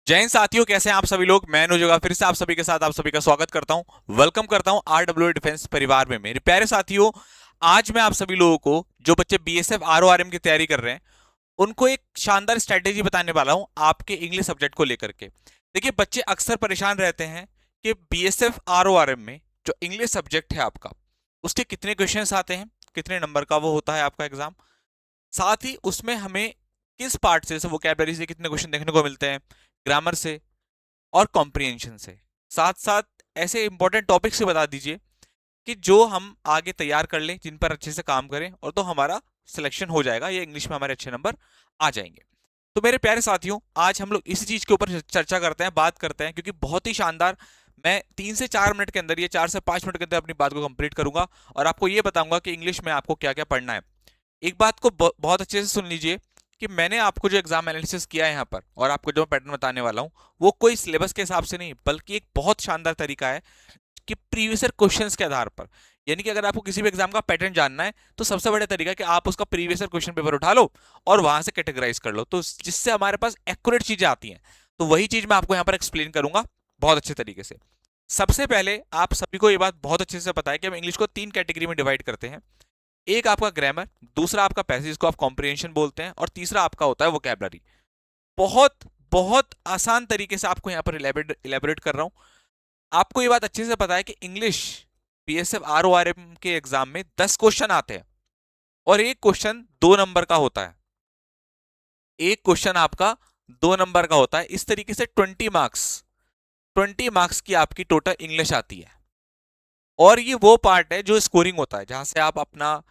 जय हिंद साथियों, कैसे हैं आप सभी लोग। मैं अनुजोगा फिर से आप सभी के साथ आप सभी का स्वागत करता हूं, वेलकम करता हूं आरडब्ल्यू डिफेंस परिवार में। मेरे प्यारे साथियों, आज मैं आप सभी लोगों को, जो बच्चे बीएसएफ आरओआरएम की तैयारी कर रहे हैं, उनको एक शानदार स्ट्रेटेजी बताने वाला हूं आपके इंग्लिश सब्जेक्ट को लेकर के। देखिए, बच्चे अक्सर परेशान रहते हैं कि बीएसएफ आरओआरएम में जो इंग्लिश सब्जेक्ट है आपका, उसके कितने क्वेश्चंस आते हैं, कितने नंबर का वो होता है आपका एग्जाम, साथ ही उसमें हमें किस पार्ट से, जैसे वोकैबलरी से कितने क्वेश्चन देखने को मिलते हैं, ग्रामर से और कॉम्प्रिहेंशन से। साथ साथ ऐसे इंपॉर्टेंट टॉपिक से बता दीजिए कि जो हम आगे तैयार कर लें, जिन पर अच्छे से काम करें, और तो हमारा सिलेक्शन हो जाएगा, ये इंग्लिश में हमारे अच्छे नंबर आ जाएंगे। तो मेरे प्यारे साथियों, आज हम लोग इसी चीज के ऊपर चर्चा करते हैं, बात करते हैं, क्योंकि बहुत ही शानदार, मैं 3 से 4 मिनट के अंदर, ये 4 से 5 मिनट के अंदर अपनी बात को कंप्लीट करूंगा और आपको ये बताऊंगा कि इंग्लिश में आपको क्या क्या पढ़ना है। एक बात को बहुत अच्छे से सुन लीजिए कि मैंने आपको जो एग्जाम एनालिसिस किया है यहाँ पर, और आपको जो पैटर्न बताने वाला हूँ, वो कोई सिलेबस के हिसाब से नहीं, बल्कि एक बहुत शानदार तरीका है कि प्रीवियस ईयर क्वेश्चंस के आधार पर। यानी कि अगर आपको किसी भी एग्जाम का पैटर्न जानना है, तो सबसे बड़ा तरीका है कि आप उसका प्रीवियस ईयर क्वेश्चन पेपर उठा लो और वहां से कैटेगराइज कर लो, तो जिससे हमारे पास एक्यूरेट चीजें आती हैं। तो वही चीज मैं आपको यहाँ पर एक्सप्लेन करूंगा बहुत अच्छे तरीके से। सबसे पहले आप सभी को ये बात बहुत अच्छे से पता है कि हम इंग्लिश को 3 कैटेगरी में डिवाइड करते हैं। एक आपका ग्रामर, दूसरा आपका पैसेज जिसको आप कॉम्प्रिहेंशन बोलते हैं, और तीसरा आपका होता है वोकैबुलरी। बहुत बहुत आसान तरीके से आपको यहां पर इलेबोरेट कर रहा हूं। आपको ये बात अच्छे से पता है कि इंग्लिश बीएसएफ आरओआरएम के एग्जाम में 10 क्वेश्चन आते हैं और एक क्वेश्चन 2 नंबर का होता है। एक क्वेश्चन आपका 2 नंबर का होता है। इस तरीके से 20 मार्क्स, 20 मार्क्स की आपकी टोटल इंग्लिश आती है। और ये वो पार्ट है जो स्कोरिंग होता है, जहां से आप अपना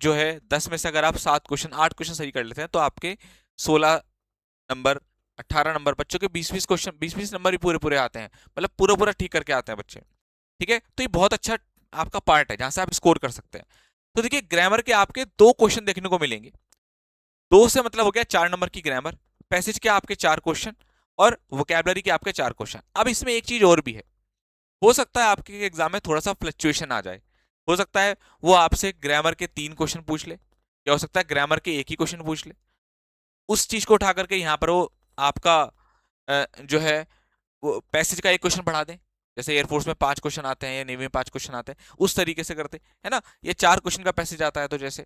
जो है 10 में से अगर आप 7 क्वेश्चन 8 क्वेश्चन सही कर लेते हैं, तो आपके 16 नंबर, 18 नंबर, बच्चों के 20-20 क्वेश्चन, 20-20 नंबर ही पूरे पूरे आते हैं, मतलब पूरा पूरा ठीक करके आते हैं बच्चे। ठीक है, तो ये बहुत अच्छा आपका पार्ट है जहां से आप स्कोर कर सकते हैं। तो देखिए, ग्रामर के आपके 2 क्वेश्चन देखने को मिलेंगे। दो से मतलब हो गया 4 नंबर की ग्रामर, पैसेज के आपके 4 क्वेश्चन, और वोकैबुलरी के आपके 4 क्वेश्चन। अब इसमें एक चीज और भी है, हो सकता है आपके एग्जाम में थोड़ा सा फ्लक्चुएशन आ जाए। हो सकता है वो आपसे ग्रामर के 3 क्वेश्चन पूछ ले, या हो सकता है ग्रामर के एक ही क्वेश्चन पूछ ले। उस चीज को उठा करके यहाँ पर वो आपका जो है वो पैसेज का एक क्वेश्चन बढ़ा दें। जैसे एयरफोर्स में 5 क्वेश्चन आते हैं या नेवी में 5 क्वेश्चन आते हैं, उस तरीके से करते है ना। ये 4 क्वेश्चन का पैसेज आता है, तो जैसे,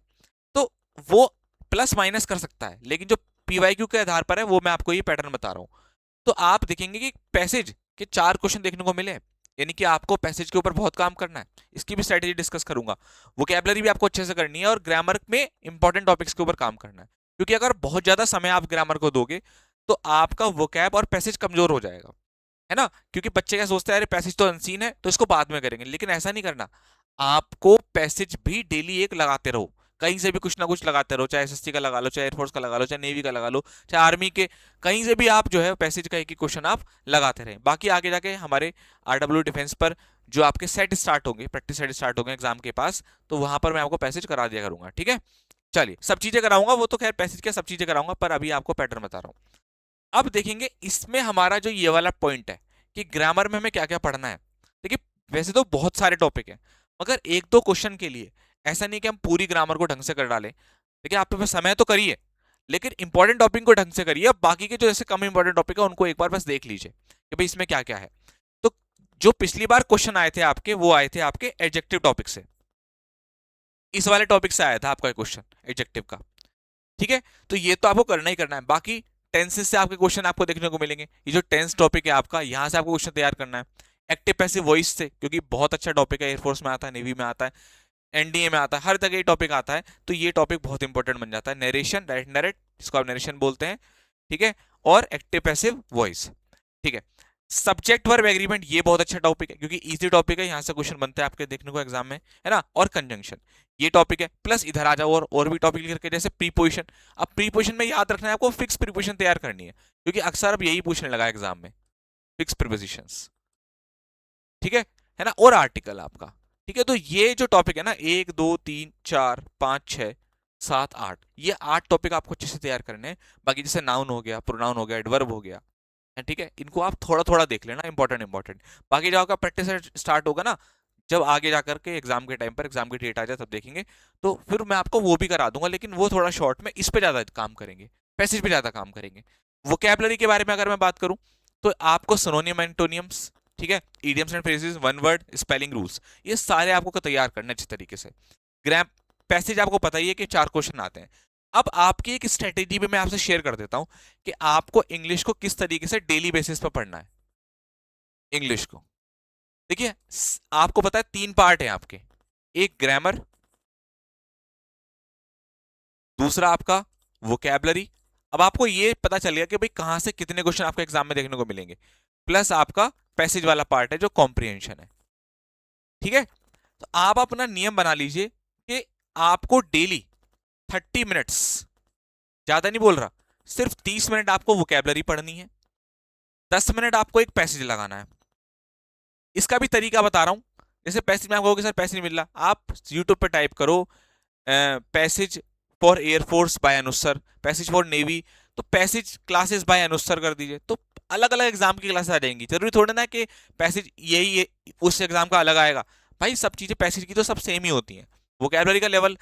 तो वो प्लस माइनस कर सकता है, लेकिन जो पीवाईक्यू के आधार पर है, वो मैं आपको ये पैटर्न बता रहा हूँ। तो आप देखेंगे कि पैसेज के 4 क्वेश्चन देखने को मिले, यानी कि आपको पैसेज के ऊपर बहुत काम करना है। इसकी भी स्ट्रेटेजी डिस्कस करूंगा। वोकैबुलरी भी आपको अच्छे से करनी है, और ग्रामर में इंपॉर्टेंट टॉपिक्स के ऊपर काम करना है, क्योंकि अगर बहुत ज्यादा समय आप ग्रामर को दोगे, तो आपका वोकैब और पैसेज कमजोर हो जाएगा, है ना। क्योंकि बच्चे क्या सोचते हैं, अरे पैसेज तो अनसीन है, तो इसको बाद में करेंगे, लेकिन ऐसा नहीं करना। आपको पैसेज भी डेली एक लगाते रहो, कहीं से भी कुछ ना कुछ लगाते रहो, चाहे एसएससी का लगा लो, चाहे एयरफोर्स का लगा लो, चाहे नेवी का लगा लो, चाहे आर्मी के, कहीं से भी आप जो है पैसेज का एक ही क्वेश्चन आप लगाते रहें। बाकी आगे जाके हमारे आरडब्ल्यू डिफेंस पर जो आपके सेट स्टार्ट होंगे, प्रैक्टिस सेट स्टार्ट होंगे एग्जाम के पास, तो वहां पर मैं आपको पैसेज करा दिया करूंगा। ठीक है, चलिए, सब चीजें कराऊंगा, वो तो खैर पैसेज क्या सब चीजें कराऊंगा, पर अभी आपको पैटर्न बता रहा हूँ। अब देखेंगे इसमें हमारा जो ये वाला पॉइंट है कि ग्रामर में हमें क्या क्या पढ़ना है। देखिए, वैसे तो बहुत सारे टॉपिक हैं, मगर एक दो क्वेश्चन के लिए ऐसा नहीं कि हम पूरी ग्रामर को ढंग से कर डालें। देखिए, आपके पास समय तो करिए, लेकिन इंपॉर्टेंट टॉपिक को ढंग से करिए। अब बाकी के जो ऐसे कम इंपॉर्टेंट टॉपिक है, उनको एक बार बस देख लीजिए कि भाई इसमें क्या क्या है। तो जो पिछली बार क्वेश्चन आए थे आपके, वो आए थे आपके एडजेक्टिव टॉपिक से। इस वाले टॉपिक से आया था आपका क्वेश्चन एडजेक्टिव का। ठीक है, तो ये तो आपको करना ही करना है। बाकी टेंसेस से आपके क्वेश्चन आपको देखने को मिलेंगे। ये जो टेंस टॉपिक है आपका, यहां से आपको क्वेश्चन तैयार करना है। एक्टिव पैसिव वॉइस से, क्योंकि बहुत अच्छा टॉपिक है, एयरफोर्स में आता है, नेवी में आता है, एनडीए में आता है, हर जगह ये टॉपिक आता है, तो ये टॉपिक बहुत इंपॉर्टेंट बन जाता है। नरेशन, डायरेक्ट नरेट, जिसको आप नरेशन बोलते हैं, ठीक है, और एक्टिव पैसिव वॉइस। ठीक है, सब्जेक्ट वर्ब एग्रीमेंट, ये बहुत अच्छा टॉपिक है, क्योंकि इजी टॉपिक है, यहां से क्वेश्चन बनते हैं आपके देखने को एग्जाम में, है ना। और कंजंक्शन, ये टॉपिक है। प्लस इधर आ जाओ और भी टॉपिक लिख करके, जैसे प्रीपोजिशन। अब प्रीपोजिशन में याद रखना है आपको, फिक्स प्रीपोजिशन तैयार करनी है, क्योंकि अक्सर अब यही पूछने लगा एग्जाम में, फिक्स प्रीपोजिशंस। ठीक है ना। और आर्टिकल आपका, ठीक है। तो ये जो टॉपिक है ना, 1 2 3 4 5 6 7 8, ये 8 टॉपिक आपको अच्छे से तैयार करने हैं। बाकी जैसे नाउन हो गया, प्रोनाउन हो गया, एडवर्ब हो गया, ठीक है, इनको आप थोड़ा थोड़ा देख लेना, इंपॉर्टेंट इंपॉर्टेंट। बाकी जब आपका प्रैक्टिस स्टार्ट होगा ना, जब आगे जाकर के एग्जाम के टाइम पर, एग्जाम की डेट आ जाए, तब देखेंगे, तो फिर मैं आपको वो भी करा दूंगा, लेकिन वो थोड़ा शॉर्ट में, इस पे ज्यादा काम करेंगे, पैसेज पे ज्यादा काम करेंगे। वोकैबुलरी के बारे में अगर मैं बात करूं, तो आपको सिनोनिम एंटोनियम्स, ठीक है, idioms and phrases, one word, spelling rules, ये सारे आपको तैयार करना अच्छे तरीके से। ग्राम पैसेज आपको पता ही है कि 4 क्वेश्चन आते हैं। अब आपकी एक स्ट्रेटेजी भी मैं आपसे शेयर कर देता हूं कि आपको इंग्लिश को किस तरीके से डेली बेसिस पर पढ़ना है। इंग्लिश को देखिए, आपको पता है 3 पार्ट है आपके, एक ग्रामर, दूसरा आपका वोकैबलरी। अब आपको ये पता चल गया कि भाई कहां से कितने क्वेश्चन आपको एग्जाम में देखने को मिलेंगे, प्लस आपका पैसेज वाला पार्ट है जो कॉम्प्रिहेंशन है, ठीक है। तो आप अपना नियम बना लीजिए कि आपको डेली 30 मिनट्स, ज्यादा नहीं बोल रहा, सिर्फ 30 मिनट आपको वोकैबलरी पढ़नी है, 10 मिनट आपको एक पैसेज लगाना है। इसका भी तरीका बता रहा हूं। जैसे पैसेज में आप कहोगे सर पैसेज नहीं मिल रहा, आप यूट्यूब पे टाइप करो पैसेज फॉर एयरफोर्स बाय अनुस्सर, पैसेज फॉर नेवी, तो पैसेज क्लासेस बाय अनुस्सर कर दीजिए, तो अलग अलग एग्जाम की क्लासेस आ जाएंगी। जरूरी थोड़ा ना कि पैसेज यही है, उस एग्जाम का अलग आएगा। भाई सब चीजें पैसेज की तो सब सेम ही होती हैं। वोकैबलरी का लेवल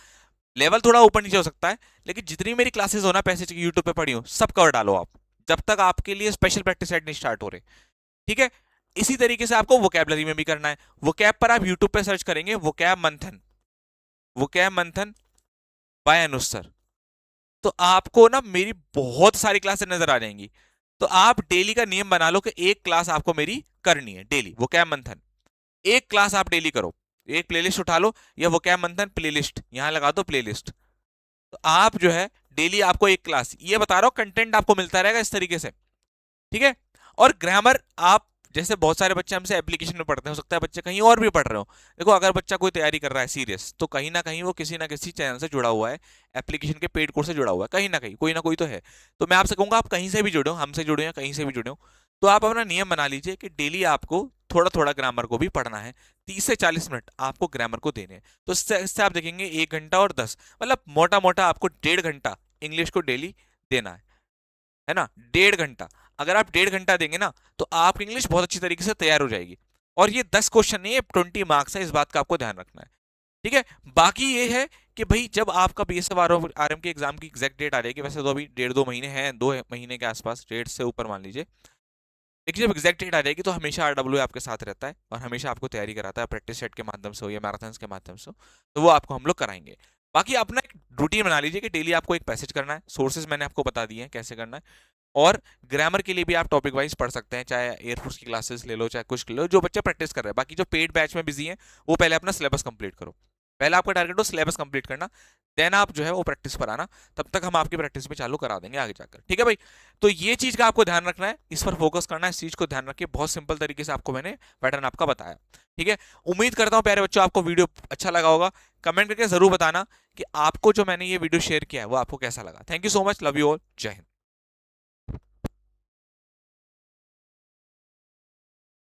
लेवल थोड़ा ऊपर नीचे हो सकता है, लेकिन जितनी मेरी क्लासेस हो ना पैसेज की यूट्यूब पे पढ़ी हो, सब कवर डालो आप, जब तक आपके लिए स्पेशल प्रैक्टिस सेट नहीं स्टार्ट हो रहे, ठीक है। इसी तरीके से आपको वोकैबलरी में भी करना है। वोकैब पर आप यूट्यूब पे सर्च करेंगे वोकैब मंथन, वोकैब मंथन बाय अनुस्सर, तो आपको ना मेरी बहुत सारी क्लासेस नजर आ जाएंगी। तो आप डेली का नियम बना लो कि एक क्लास आपको मेरी करनी है डेली, वोकैब मंथन एक क्लास आप डेली करो। एक प्लेलिस्ट उठा लो, या वोकैब मंथन प्लेलिस्ट यहां लगा दो प्लेलिस्ट, तो आप जो है डेली आपको एक क्लास, ये बता रहा हूं कंटेंट आपको मिलता रहेगा इस तरीके से, ठीक है। और ग्रामर आप, जैसे बहुत सारे बच्चे हमसे एप्लीकेशन में पढ़ते हैं, हो सकता है बच्चे कहीं और भी पढ़ रहे हो। देखो अगर बच्चा कोई तैयारी कर रहा है सीरियस, तो कहीं ना कहीं वो किसी ना किसी चैनल से जुड़ा हुआ है, एप्लीकेशन के पेड कोर्स से जुड़ा हुआ है, कहीं ना कहीं कोई ना कोई तो है। तो मैं आपसे कहूंगा आप कहीं से भी जुड़े हो, हमसे जुड़े हो या कहीं से भी जुड़े हो, तो आप अपना नियम बना लीजिए कि डेली आपको थोड़ा थोड़ा ग्रामर को भी पढ़ना है। 30 से 40 मिनट आपको ग्रामर को देने हैं। तो इससे आप देखेंगे 1 घंटा और 10, मतलब मोटा मोटा आपको 1.5 घंटा इंग्लिश को डेली देना है ना, 1.5 घंटा। अगर आप 1.5 घंटा देंगे ना, तो आपकी इंग्लिश बहुत अच्छी तरीके से तैयार हो जाएगी। और ये 10 क्वेश्चन नहीं है, 20 मार्क्स है, इस बात का आपको ध्यान रखना है, ठीक है। बाकी ये है कि भाई जब आपका बीएसएफ आरएम के एग्जाम की एग्जैक्ट डेट आ जाएगी, वैसे तो अभी 1.5-2 महीने हैं, 2 महीने के आसपास, 1.5 से ऊपर मान लीजिए, लेकिन जब एग्जैक्ट डेट आ जाएगी तो हमेशा आरडब्ल्यू आपके साथ रहता है और हमेशा आपको तैयारी कराता है, प्रैक्टिस सेट के माध्यम से हो या मैराथन के माध्यम से हो, तो वो आपको हम लोग कराएंगे। बाकी अपना एक रूटीन बना लीजिए कि डेली आपको एक पैसेज करना है, सोर्सेज मैंने आपको बता दिए हैं कैसे करना है। और ग्रामर के लिए भी आप टॉपिक वाइज पढ़ सकते हैं, चाहे एयरफोर्स की क्लासेस ले लो, चाहे कुछ ले लो, जो बच्चे प्रैक्टिस कर रहे हैं। बाकी जो पेड बैच में बिजी हैं, वो पहले अपना सिलेबस कंप्लीट करो, पहले आपका टारगेट हो सिलेबस कंप्लीट करना, देन आप जो है वो प्रैक्टिस पर आना, तब तक हम आपकी प्रैक्टिस भी चालू करा देंगे आगे जाकर, ठीक है भाई। तो ये चीज का आपको ध्यान रखना है, इस पर फोकस करना है, इस चीज को ध्यान रखिए। बहुत सिंपल तरीके से आपको मैंने पैटर्न आपका बताया, ठीक है। उम्मीद करता हूं प्यारे बच्चों आपको वीडियो अच्छा लगा होगा। कमेंट करके जरूर बताना कि आपको जो मैंने ये वीडियो शेयर किया है वो आपको कैसा लगा। Thank you so much, love you all, जय हिंद।